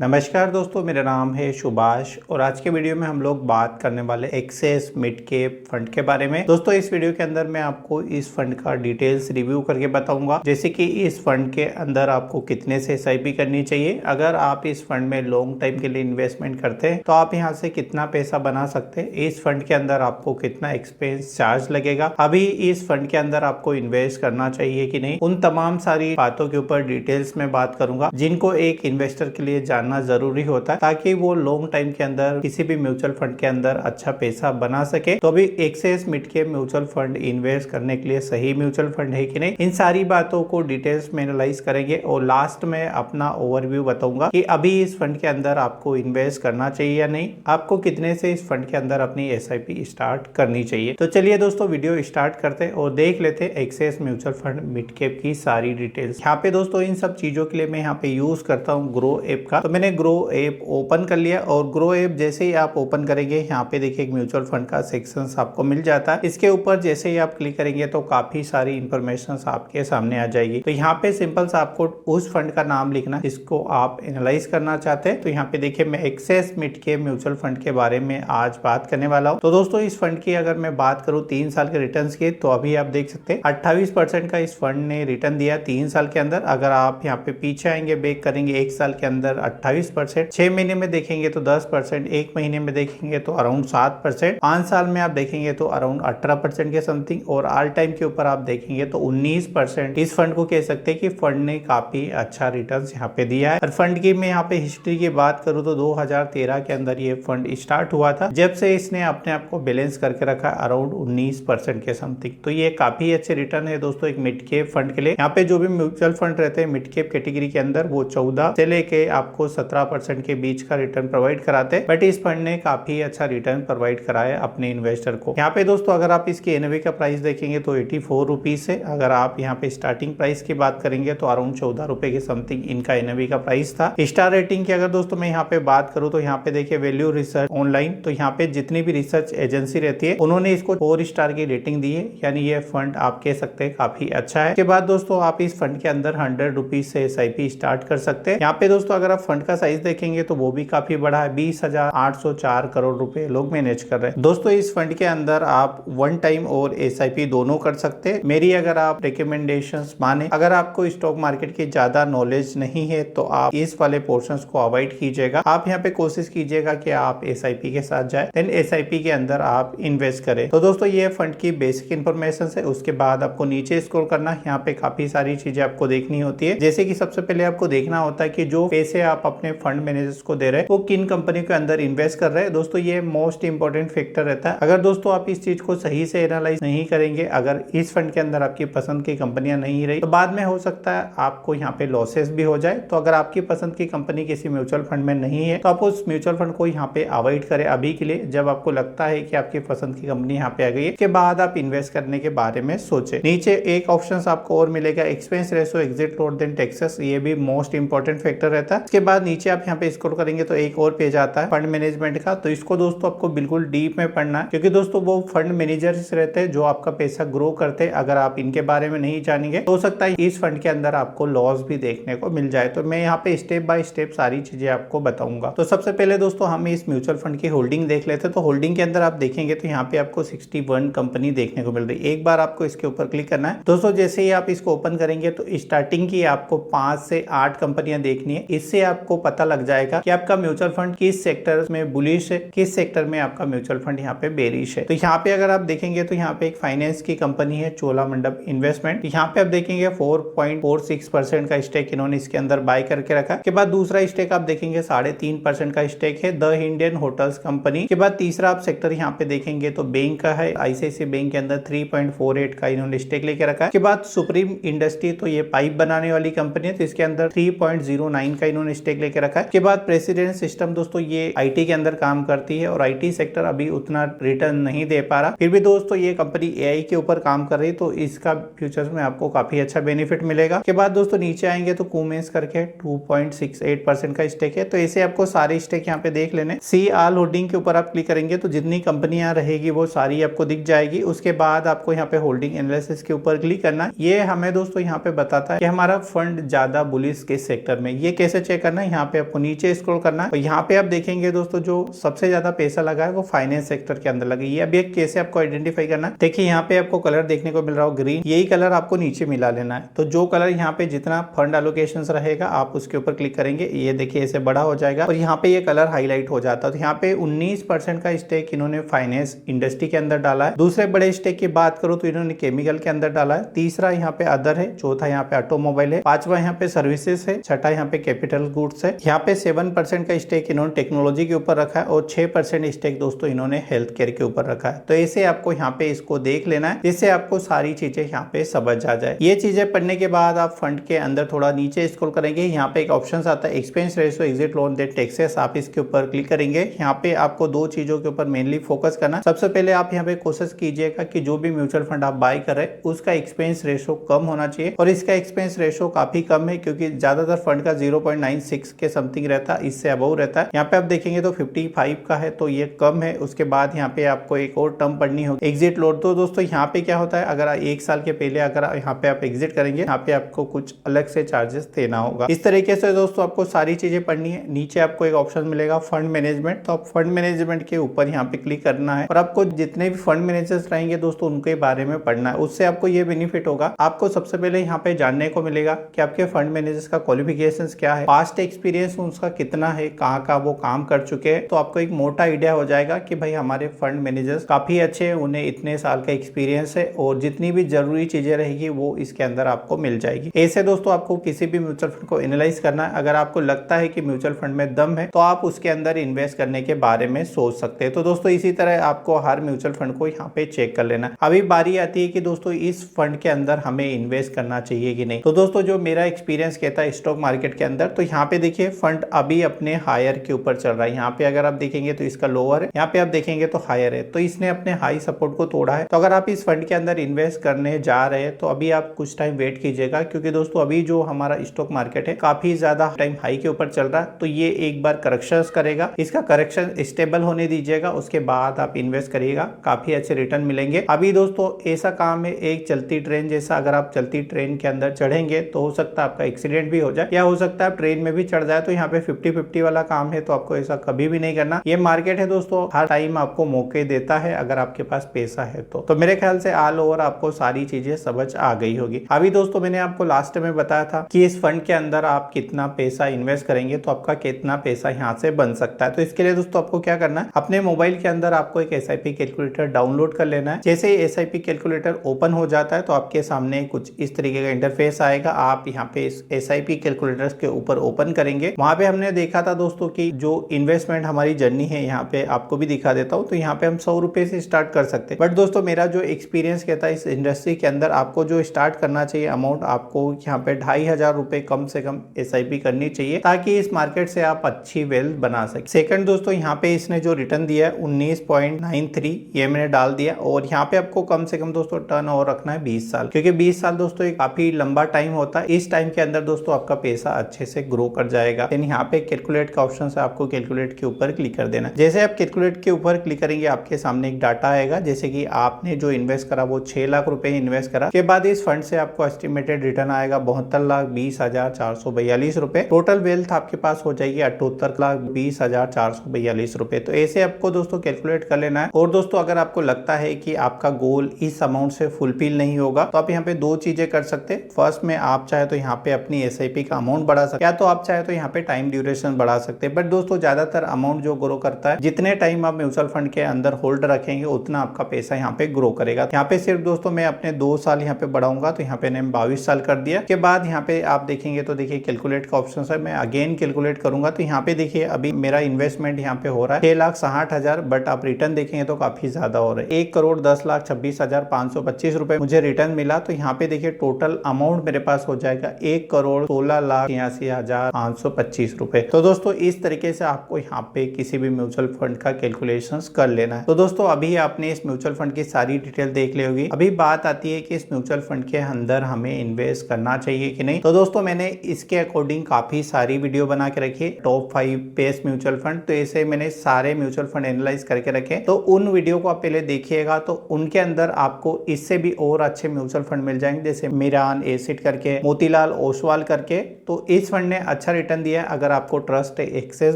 नमस्कार दोस्तों, मेरा नाम है सुभाष और आज के वीडियो में हम लोग बात करने वाले एक्सेस मिड कैप फंड के बारे में। दोस्तों इस वीडियो के अंदर मैं आपको इस फंड का डिटेल्स रिव्यू करके बताऊंगा, जैसे कि इस फंड के अंदर आपको कितने से एसआईपी करनी चाहिए। अगर आप इस फंड में लॉन्ग टाइम के लिए इन्वेस्टमेंट करते हैं तो आप यहाँ से कितना पैसा बना सकते हैं, इस फंड के अंदर आपको कितना एक्सपेंस चार्ज लगेगा, अभी इस फंड के अंदर आपको इन्वेस्ट करना चाहिए कि नहीं, उन तमाम सारी बातों के ऊपर डिटेल्स में बात करूंगा जिनको एक इन्वेस्टर के लिए जानना जरूरी होता है ताकि वो लॉन्ग टाइम के अंदर किसी भी म्यूचुअल फंड के अंदर अच्छा पैसा बना सके। तो अभी Axis mid cap mutual fund invest करने के लिए सही म्यूचुअल फंड है कि नहीं, इन सारी बातों को डिटेल्स में एनालाइज करेंगे और लास्ट में अपना ओवरव्यू बताऊंगा कि अभी इस फंड के अंदर आपको इन्वेस्ट करना चाहिए या नहीं, आपको कितने से इस फंड के अंदर अपनी एसआईपी स्टार्ट करनी चाहिए। तो चलिए दोस्तों वीडियो स्टार्ट करते हैं और देख लेते हैं Axis mutual fund mid cap की सारी डिटेल्स। यहाँ पे दोस्तों इन सब चीजों के लिए मैं यहाँ पे यूज करता हूँ ग्रो ऐप का। तो मैंने ग्रो ऐप ओपन कर लिया और ग्रो ऐप जैसे ही आप ओपन करेंगे यहाँ पे देखिए एक म्यूचुअल फंड का सेक्शन आपको मिल जाता है। इसके ऊपर जैसे ही आप क्लिक करेंगे तो काफी सारी इंफॉर्मेशन आपके सामने आ जाएगी। तो यहाँ पे सिंपल सा आपको उस फंड का नाम लिखना जिसको आप एनालाइज करना चाहते हैं। तो यहाँ पे देखिए मैं Axis mid cap mutual fund के बारे में आज बात करने वाला हूँ। तो दोस्तों इस फंड की अगर मैं बात करूँ 3 साल के रिटर्न की, तो अभी आप देख सकते हैं 28% का इस फंड ने रिटर्न दिया 3 साल के अंदर। अगर आप यहाँ पे पीछे आएंगे बैक करेंगे 1 साल के अंदर 28%, 6 महीने में देखेंगे तो 10%, 1 महीने में देखेंगे तो अराउंड 7%, 5 साल में आप देखेंगे तो अराउंड 18% के समथिंग और ऑल टाइम के ऊपर आप देखेंगे तो 19%। इस फंड को कह सकते हैं कि फंड ने काफी अच्छा रिटर्न यहाँ पे दिया है। और फंड की मैं यहाँ पे हिस्ट्री की बात करूँ तो 2013 के अंदर ये फंड स्टार्ट हुआ था, जब से इसने अपने आप को बैलेंस करके रखा अराउंड 19% के समथिंग। तो ये काफी अच्छे रिटर्न है दोस्तों एक मिड कैप फंड के लिए। यहाँ पे जो भी म्यूचुअल फंड रहते हैं मिड कैप कैटेगरी के अंदर वो 14 से लेके आपको 17% के बीच का रिटर्न प्रोवाइड कराते हैं, बट इस फंड ने काफी अच्छा रिटर्न प्रोवाइड कराया अपने इन्वेस्टर को। यहाँ पे दोस्तों अगर आप इसकी एनएवी का प्राइस देखेंगे तो 84 रुपीज है। अगर आप यहाँ पे स्टार्टिंग प्राइस की बात करेंगे तो अराउंड 14 रुपए के समथिंग इनका एनएवी का प्राइस था। स्टार रेटिंग की अगर दोस्तों मैं यहाँ पे बात करूँ तो यहाँ पे देखिए वैल्यू रिसर्च ऑनलाइन, तो यहाँ पे जितनी भी रिसर्च एजेंसी रहती है उन्होंने इसको 4 स्टार की रेटिंग दी है, यानी ये फंड आप कह सकते हैं काफी अच्छा है। के बाद दोस्तों आप इस फंड के अंदर 100 रुपीज से एसआईपी स्टार्ट कर सकते हैं। यहाँ पे दोस्तों अगर आप फंड का साइज देखेंगे तो वो भी काफी बड़ा है, 20,804 करोड़ रुपए लोग मैनेज कर रहे हैं। दोस्तों इस फंड के अंदर आप वन टाइम और एसआईपी दोनों कर सकते हैं। मेरी अगर आप रिकमेंडेशंस माने, अगर आपको स्टॉक मार्केट की ज्यादा नॉलेज नहीं है तो आप इस वाले पोर्शंस को अवॉइड कीजिएगा। आप यहाँ पे कोशिश कीजिएगा कि आप एसआईपी के साथ जाए, देन एसआईपी के अंदर आप इन्वेस्ट करें। तो दोस्तों ये फंड की बेसिक इन्फॉर्मेशन है। उसके बाद आपको नीचे स्क्रॉल करना, यहाँ पे काफी सारी चीजें आपको देखनी होती है। जैसे कि सबसे पहले आपको देखना होता है कि जो पैसे आप अपने फंड मैनेजर्स को दे रहे हैं वो किन कंपनी के अंदर इन्वेस्ट कर रहे हैं। दोस्तों ये मोस्ट इंपॉर्टेंट फैक्टर रहता है। अगर दोस्तों आप इस चीज को सही से एनालाइज नहीं करेंगे, अगर इस फंड के अंदर आपकी पसंद की कंपनियां नहीं रही तो बाद में हो सकता है आपको यहाँ पे लॉसेस भी हो जाए। तो अगर आपकी पसंद की कंपनी किसी म्यूचुअल फंड में नहीं है तो आप उस म्यूचुअल फंड को यहाँ पे अवॉइड करें अभी के लिए। जब आपको लगता है कि आपकी पसंद की कंपनी यहाँ पे आ गई है, उसके बाद आप इन्वेस्ट करने के बारे में सोचे। नीचे एक ऑप्शन आपको और मिलेगा, expense ratio exit load then taxes, ये भी मोस्ट इंपॉर्टेंट फैक्टर रहता है। उसके बाद नीचे आप यहाँ पे स्क्रॉल करेंगे तो एक और पेज आता है फंड मैनेजमेंट का। तो इसको दोस्तों आपको बिल्कुल डीप में पढ़ना है, क्योंकि दोस्तों वो फंड मैनेजर्स रहते हैं जो आपका पैसा ग्रो करते हैं। अगर आप इनके बारे में नहीं जानेंगे तो हो सकता है इस फंड के अंदर आपको लॉस भी देखने को मिल जाए। तो मैं यहाँ पे स्टेप बाय स्टेप सारी चीजें आपको बताऊंगा। तो सबसे पहले दोस्तों हम इस म्यूचुअल फंड की होल्डिंग देख लेते हैं। तो होल्डिंग के अंदर आप देखेंगे तो यहाँ पे आपको 61 कंपनी देखने को मिल रही है। एक बार आपको इसके ऊपर क्लिक करना है दोस्तों। जैसे ही आप इसको ओपन करेंगे तो स्टार्टिंग की आपको 5 से 8 कंपनियां देखनी है। इससे आपको पता लग जाएगा कि आपका म्यूचुअल फंड किस सेक्टर में बुलिश है, किस सेक्टर में आपका म्यूचुअल फंड यहाँ पे बेरिश है। तो यहाँ पे अगर आप देखेंगे तो यहाँ पे एक फाइनेंस की कंपनी है चोलामंडलम इन्वेस्टमेंट। यहाँ पे आप देखेंगे 4.46% का स्टेक इन्होंने इसके अंदर बाय करके रखा। के बाद दूसरा स्टेक आप देखेंगे 3.5% का स्टेक है द इंडियन होटल्स कंपनी। के बाद तीसरा आप सेक्टर यहाँ पे देखेंगे तो बैंक का है, आईसीआईसीआई बैंक के अंदर 3.48 का इन्होंने स्टेक लेके रखा है। के बाद सुप्रीम इंडस्ट्री, तो ये पाइप बनाने वाली कंपनी है, तो इसके अंदर 3.09 का इन्होंने स्टेक लेके रखा है। के बाद प्रेसिडेंट सिस्टम, दोस्तों ये आईटी के अंदर काम करती है और आईटी सेक्टर अभी उतना रिटर्न नहीं दे पा रहा। फिर भी दोस्तों ये कंपनी एआई के ऊपर काम कर रही है, तो इसका फ्यूचर्स में आपको काफी अच्छा बेनिफिट मिलेगा। के बाद दोस्तों नीचे आएंगे तो कुमेंस करके 2.68% का स्टेक है। तो ऐसे आपको सारे स्टेक यहाँ पे देख लेने। सी आल होल्डिंग के ऊपर आप क्लिक करेंगे तो जितनी कंपनियां रहेगी वो सारी आपको दिख जाएगी। उसके बाद आपको यहाँ पे होल्डिंग एनालिसिस के ऊपर क्लिक करना। ये हमें दोस्तों यहाँ पे बताता है कि हमारा फंड ज्यादा बुलिश किस सेक्टर में। ये कैसे चेक करना है, यहाँ पे आपको नीचे स्क्रॉल करना है और यहाँ पे आप देखेंगे दोस्तों जो सबसे ज्यादा पैसा लगा है वो फाइनेंस सेक्टर के अंदर लगी है। अभी एक कैसे आपको आइडेंटिफाई करना है, देखिए यहाँ पे आपको कलर देखने को मिल रहा हो ग्रीन, यही कलर आपको नीचे मिला लेना है। तो जो कलर यहाँ पे जितना फंड एलोकेशन रहेगा आप उसके ऊपर क्लिक करेंगे, ये देखिए ऐसे बड़ा हो जाएगा और यहाँ पे ये कलर हाईलाइट हो जाता है। तो यहाँ पे 19% का स्टेक इन्होंने फाइनेंस इंडस्ट्री के अंदर डाला है। दूसरे बड़े स्टेक की बात करूं तो इन्होंने केमिकल के अंदर डाला है। तीसरा यहाँ पे अदर है, चौथा यहाँ पे ऑटोमोबाइल है, पांचवा यहाँ पे सर्विसेज है, छठा यहाँ पे कैपिटल गुड्स है। यहाँ पे 7% का स्टेक इन्होंने टेक्नोलॉजी के ऊपर रखा है और 6% स्टेक दोस्तों इन्होंने हेल्थ केयर के ऊपर रखा है। तो ऐसे आपको यहाँ पे इसको देख लेना है जिससे आपको सारी चीजें यहाँ पे समझ आ जाए। ये चीजें पढ़ने के बाद आप फंड के अंदर थोड़ा नीचे स्क्रॉल करेंगे, यहाँ पे एक ऑप्शन आता है expense ratio exit loan debt taxes, आप इसके ऊपर क्लिक करेंगे। यहाँ पे आपको दो चीजों के ऊपर मेनली फोकस करना। सबसे पहले आप यहाँ पे कोशिश कीजिएगा कि जो भी म्यूचुअल फंड आप बाय कर रहे हैं उसका एक्सपेंस रेशियो कम होना चाहिए और इसका एक्सपेंस रेशियो काफी कम है क्योंकि ज्यादातर फंड का 0.96 के समथिंग रहता है, इससे अबव रहता है। यहाँ पे आप देखेंगे तो 55 का है तो ये कम है। उसके बाद यहाँ पे आपको एक और टर्म पढ़नी होगी एग्जिट लोन। तो दोस्तों यहाँ पे क्या होता है, अगर 1 साल के पहले अगर यहाँ पे आप एग्जिट करेंगे यहाँ पे आपको कुछ अलग से चार्जेस देना होगा। इस तरीके से दोस्तों आपको सारी चीजें पढ़नी है। नीचे आपको एक ऑप्शन मिलेगा फंड मैनेजमेंट, तो आप फंड मैनेजमेंट के ऊपर यहाँ पे क्लिक करना है और आपको जितने भी फंड मैनेजर्स रहेंगे दोस्तों उनके बारे में पढ़ना है। उससे आपको ये बेनिफिट होगा, आपको सबसे पहले यहाँ पे जानने को मिलेगा कि आपके फंड मैनेजर्स का क्वालिफिकेशंस क्या है, पास्ट एक्सपीरियंस उसका कितना है, कहाँ का वो काम कर चुके हैं। तो आपको एक मोटा आइडिया हो जाएगा कि भाई हमारे फंड मैनेजर्स काफी अच्छे हैं, उन्हें इतने साल का एक्सपीरियंस है और जितनी भी जरूरी चीजें रहेगी वो इसके अंदर आपको मिल जाएगी। ऐसे दोस्तों आपको किसी भी म्यूचुअल फंड को एनालाइज करना है। अगर आपको लगता है कि म्यूचुअल फंड में दम है तो आप उसके अंदर इन्वेस्ट करने के बारे में सोच सकते हैं। तो दोस्तों इसी तरह आपको हर म्यूचुअल फंड को यहाँ पे चेक कर लेना। अभी बारी आती है कि दोस्तों इस फंड के अंदर हमें इन्वेस्ट करना चाहिए कि नहीं। तो दोस्तों जो मेरा एक्सपीरियंस कहता है स्टॉक मार्केट के अंदर, तो यहाँ पे देखिए फंड अभी अपने हायर के ऊपर चल रहा है। यहाँ पे अगर आप देखेंगे तो इसका लोअर है, यहाँ पे आप देखेंगे तो हायर है, तो इसने अपने हाई सपोर्ट को तोड़ा है। तो अगर आप इस फंड के अंदर इन्वेस्ट करने जा रहे हैं तो अभी आप कुछ टाइम वेट कीजिएगा क्योंकि दोस्तों अभी जो हमारा स्टॉक मार्केट है काफी ज्यादा टाइम हाई के ऊपर चल रहा है। तो ये एक बार करेक्शन करेगा, इसका करेक्शन स्टेबल होने दीजिएगा, उसके बाद आप इन्वेस्ट करिएगा, काफी अच्छे रिटर्न मिलेंगे। अभी दोस्तों ऐसा काम है एक चलती ट्रेन जैसा, अगर आप चलती ट्रेन के अंदर चढ़ेंगे तो हो सकता है आपका एक्सीडेंट भी हो जाए या हो सकता है आप ट्रेन में भी चढ़ जाए। तो यहाँ पे 50-50 वाला काम है, तो आपको ऐसा कभी भी नहीं करना। ये मार्केट है दोस्तों, हर टाइम आपको मौके देता है अगर आपके पास पैसा है तो मेरे ख्याल से ऑल ओवर आपको सारी चीजें समझ आ गई होगी। अभी दोस्तों मैंने आपको लास्ट में बताया था कि इस फंड के अंदर आप कितना पैसा इन्वेस्ट करेंगे तो आपका कितना पैसा यहाँ से बन सकता है। तो इसके लिए दोस्तों आपको क्या करना है, अपने मोबाइल के अंदर आपको एक SIP कैलकुलेटर डाउनलोड कर लेना है। जैसे ही SIP कैलकुलेटर ओपन हो जाता है तो आपके सामने कुछ इस तरीके का इंटरफेस आएगा। आप यहाँ पे इस SIP कैलकुलेटर के ऊपर ओपन करेंगे। वहां पे हमने देखा था दोस्तों की जो इन्वेस्टमेंट हमारी जर्नी है, यहाँ पे आपको भी दिखा देता हूँ। तो यहाँ पे हम 100 रुपए से स्टार्ट कर सकते हैं, बट दोस्तों मेरा जो एक्सपीरियंस कहता है इस इंडस्ट्री के अंदर आपको जो स्टार्ट करना चाहिए अमाउंट, आपको यहाँ पे 2500 रुपए कम से कम SIP करनी चाहिए ताकि इस मार्केट से आप अच्छी वेल्थ बना सके। सेकंड दोस्तों यहाँ पे इसने जो रिटर्न दिया है 19.93 ये मैंने डाल दिया और यहाँ पे आपको कम से कम दोस्तों टर्न ओवर रखना है 20 साल, क्योंकि 20 साल दोस्तों एक काफी लंबा टाइम होता है। इस टाइम के अंदर दोस्तों आपका पैसा अच्छे से ग्रो कर जाएगा। यहाँ पे कैलकुलेट का ऑप्शन है, आपको कैलकुलेट के ऊपर क्लिक कर देना। जैसे आप कैलकुलेट के ऊपर क्लिक करेंगे आपके सामने एक डाटा आएगा, जैसे कि आपने जो इन्वेस्ट करा वो 6 लाख रुपए इन्वेस्ट करा के बाद इस फंड से आपको एस्टिमेटेड रिटर्न आएगा 72,20,442 रुपए। टोटल वेल्थ आपके पास हो जाएगी 78,20,442 रुपए। तो ऐसे आपको दोस्तों कैलकुलेट कर लेना है। और दोस्तों अगर आपको लगता है कि आपका गोल इस अमाउंट से फुलफिल नहीं होगा तो आप यहाँ पे दो चीजें कर सकते हैं। फर्स्ट में आप चाहे तो यहाँ पे अपनी SIP का अमाउंट बढ़ा सकते हैं, या तो आप चाहे तो यहाँ पे टाइम ड्यूरेशन बढ़ा सकते हैं। बट दोस्तों ज्यादातर अमाउंट जो ग्रो करता है, जितने टाइम आप म्यूचुअल फंड के अंदर होल्ड रखेंगे उतना आपका पैसा यहाँ पे ग्रो करेगा। यहाँ पे सिर्फ दोस्तों मैं अपने 2 साल यहाँ पे बढ़ाऊंगा, तो यहाँ पे मैंने 22 साल कर दिया। के बाद यहाँ पे आप देखेंगे तो देखिए कैलकुलेट का ऑप्शन है, मैं अगेन कैलकुलेट करूंगा। तो यहाँ पे देखिए अभी मेरा इन्वेस्टमेंट यहाँ पे हो रहा है 6,60,000, बट आप रिटर्न देखेंगे तो काफी ज्यादा हो रहा है। 1,10,26,525 रुपए मुझे रिटर्न मिला। तो यहाँ पे देखिए टोटल अमाउंट मेरे पास हो जाएगा 1,16,83,525 रुपए। तो दोस्तों इस तरीके से आपको यहाँ पे किसी भी म्यूचुअल फंड का कैलकुलेशंस कर लेना है। तो दोस्तों अभी आपने इस म्यूचुअल फंड की सारी डिटेल देख ली होगी। अभी बात आती है कि इस म्यूचुअल फंड के अंदर हमें इन्वेस्ट करना चाहिए कि नहीं। तो दोस्तों मैंने इसके अकॉर्डिंग काफी सारी वीडियो बना के रखी है, टॉप 5 बेस्ट म्यूचुअल फंड। तो ऐसे मैंने सारे म्यूचुअल फंड एनालाइज करके रखे, तो उन वीडियो को आप पहले देखिएगा। तो उनके अंदर आपको इससे भी और अच्छे म्यूचुअल फंड मिल जाएंगे, जैसे मिरान एसिड करके, मोतीलाल ओसवाल करके। तो इस फंड ने अच्छा अच्छा रिटर्न दिया है। अगर आपको ट्रस्ट है एक्सिस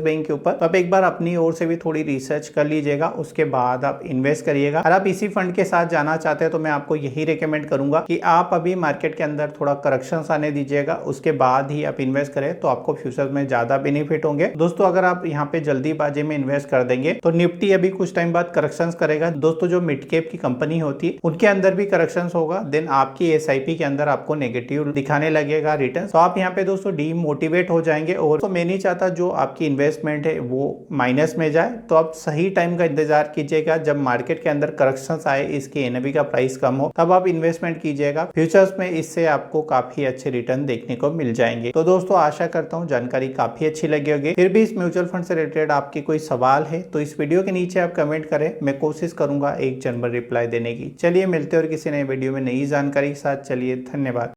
बैंक के ऊपर तो आप एक बार अपनी ओर से भी थोड़ी रिसर्च कर लीजिएगा, उसके बाद आप इन्वेस्ट करिएगा। अगर आप इसी फंड के साथ जाना चाहते हैं तो मैं आपको यही रिकमेंड करूंगा कि आप अभी मार्केट के अंदर थोड़ा करेक्शंस आने दीजिएगा, उसके बाद ही आप इन्वेस्ट करें तो आपको फ्यूचर में ज्यादा बेनिफिट होंगे। दोस्तों अगर आप यहाँ पे जल्दीबाजी में इन्वेस्ट कर देंगे तो निफ्टी अभी कुछ टाइम बाद करेक्शंस करेगा। दोस्तों जो मिड कैप की कंपनी होती है उनके अंदर भी करेक्शंस होगा, देन आपकी एसआईपी के अंदर आपको नेगेटिव दिखाने लगेगा रिटर्न, तो आप यहाँ पे दोस्तों डीमोटिवेट हो जाएंगे। और तो मैं नहीं चाहता जो आपकी इन्वेस्टमेंट है वो माइनस में जाए, तो आप सही टाइम का इंतजार कीजिएगा। जब मार्केट के अंदर करेक्शंस आए, इसके एनएवी का प्राइस कम हो, तब आप इन्वेस्टमेंट कीजिएगा फ्यूचर्स में, इससे आपको काफी अच्छे रिटर्न देखने को मिल जाएंगे। तो दोस्तों आशा करता हूँ जानकारी काफी अच्छी लगी होगी। फिर भी इस म्यूचुअल फंड से रिलेटेड आपके कोई सवाल है तो इस वीडियो के नीचे आप कमेंट करें, मैं कोशिश करूंगा एक जनरल रिप्लाई देने की। चलिए मिलते हैं और किसी नए वीडियो में नई जानकारी के साथ। चलिए धन्यवाद।